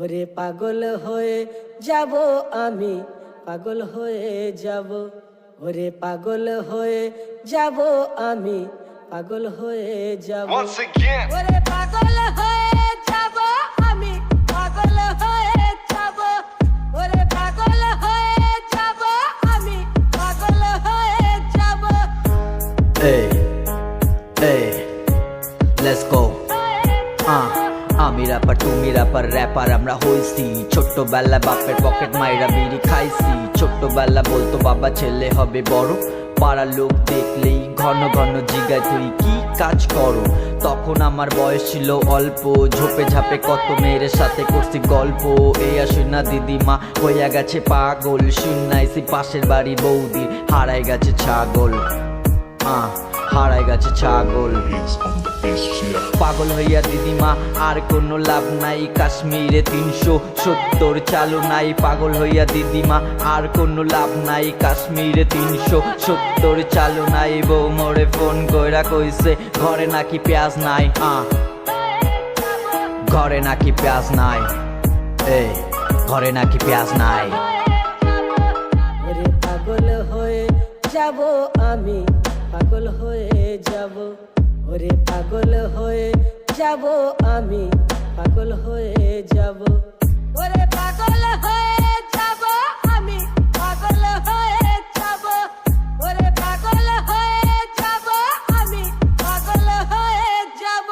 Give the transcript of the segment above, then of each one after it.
ওরে পাগল হয়ে যাব আমি, পাগল হয়ে যাব। ওরে পাগল হয়ে যাব আমি, পাগল হয়ে যাব। Once again. ওরে পাগল হয়ে যাব আমি, পাগল হয়ে যাব। ওরে পাগল হয়ে যাব আমি, পাগল হয়ে যাব। Hey, hey, let's go. আমি র্যাপার তুমি র্যাপার আমরা হইছি। ছোট্টবেলা বাপের পকেট মাইরা বিড়ি খাইছি। ছোট্টবেলা বলতো বাবা ছেলে হবে বড়, পাড়ার লোক দেখলেই ঘন ঘন জিগায় তুই কি কাজ করো। তখন আমার বয়স ছিল অল্প, ঝোপে ঝাপে কত মেয়ের সাথে করছি গল্প। এই আসে না দিদিমা হইয়া গেছে পাগল, শুনাইছি পাশের বাড়ি বৌদি হারাই গেছে ছাগল। হারাই গেছে ছাগল। পাগল হইয়া দিদিমা আর কোনো লাভ নাই, কাশ্মীরে 370 চালু নাই। পাগল হইয়া দিদিমা আর কোনো লাভ নাই, কাশ্মীরে 370 চালু নাই। বউ মোরে ফোন কইরা কইছে ঘরে নাকি পেঁয়াজ নাই। ঘরে নাকি পেঁয়াজ নাই, এই ঘরে নাকি পেঁয়াজ নাই। ওরে পাগল হয়ে যাব আমি, পাগল হয়ে যাব। ওরে পাগল হয়ে যাব আমি, পাগল হয়ে যাব। ওরে পাগল হয়ে যাব আমি, পাগল হয়ে যাব। ওরে পাগল হয়ে যাব আমি, পাগল হয়ে যাব।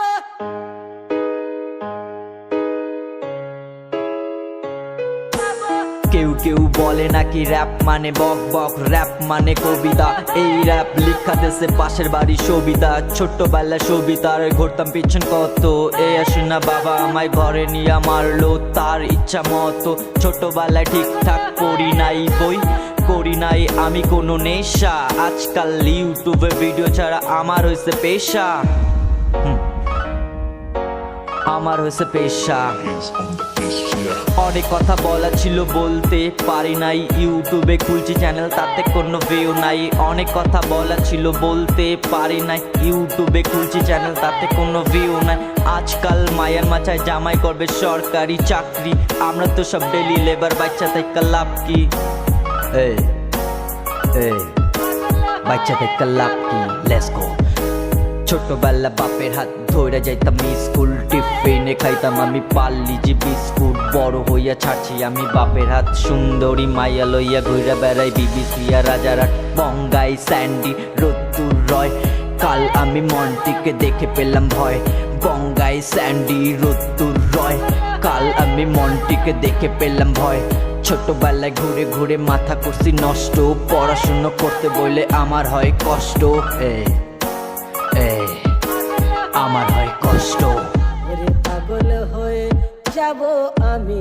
কেউ কেউ বলে নাকি র‍্যাপ মানে বক বক, র‍্যাপ মানে কবিতা। এই র‍্যাপ লিখা দেশে পাশের বাড়ি সবিতা। ছোট্টবেলা সবিতার ঘুরতাম পিছন কত, এ আসে না বাবা আমায় ঘরে নিয়ে মারলো তার ইচ্ছা মতো। ছোটবেলায় ঠিকঠাক পড়ি নাই বই, করি নাই আমি কোনো নেশা। আজকাল ইউটিউবে ভিডিও ছাড়া আমার হয়েছে পেশা, আমার হয়েছে পেশা। অনেক কথা বলা ছিল বলতে পারি নাই, ইউটিউবে খুলছি চ্যানেল তাতে কোনো ভিউ নাই। অনেক কথা বলা ছিল বলতে পারি নাই, ইউটিউবে খুলছি চ্যানেল তাতে কোনো ভিউ নাই। আজকাল মায়ের মাথায় জামাই করবে সরকারি চাকরি, আমরা তো সব ডেলি লেবার, বাচ্চা থেকে লাভ কি? এই এই বাচ্চা থেকে লাভ কি? Let's go. ছোটবেলা বাপের হাত ধরে যাইতাম স্কুল, টিফিনে খাইতাম আমি পার্লিজি বিস্কুট। বড় হইয়া ছাড়ছি আমি বাপের হাত, সুন্দরী মাইয়া লইয়া ঘুরে বেড়াই বিবিসি আর রাজারহাট, বঙ্গাই স্যান্ডি রোদ্দুর রয়। কাল আমি মন্টিকে দেখে পেলাম ভয়, বঙ্গাই স্যান্ডি রোদ্দুর রয়। কাল আমি মন্টিকে দেখে পেলাম ভয়। ছোটবেলায় ঘুরে ঘুরে মাথা করছি নষ্ট, পড়াশুনো করতে বলে আমার হয় কষ্ট। আমার হয় কষ্ট। ওরে পাগল হয়ে যাব আমি,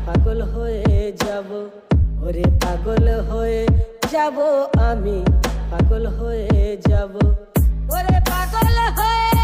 পাগল হয়ে যাব। ওরে পাগল হয়ে যাব আমি, পাগল হয়ে যাব। ওরে পাগল হয়ে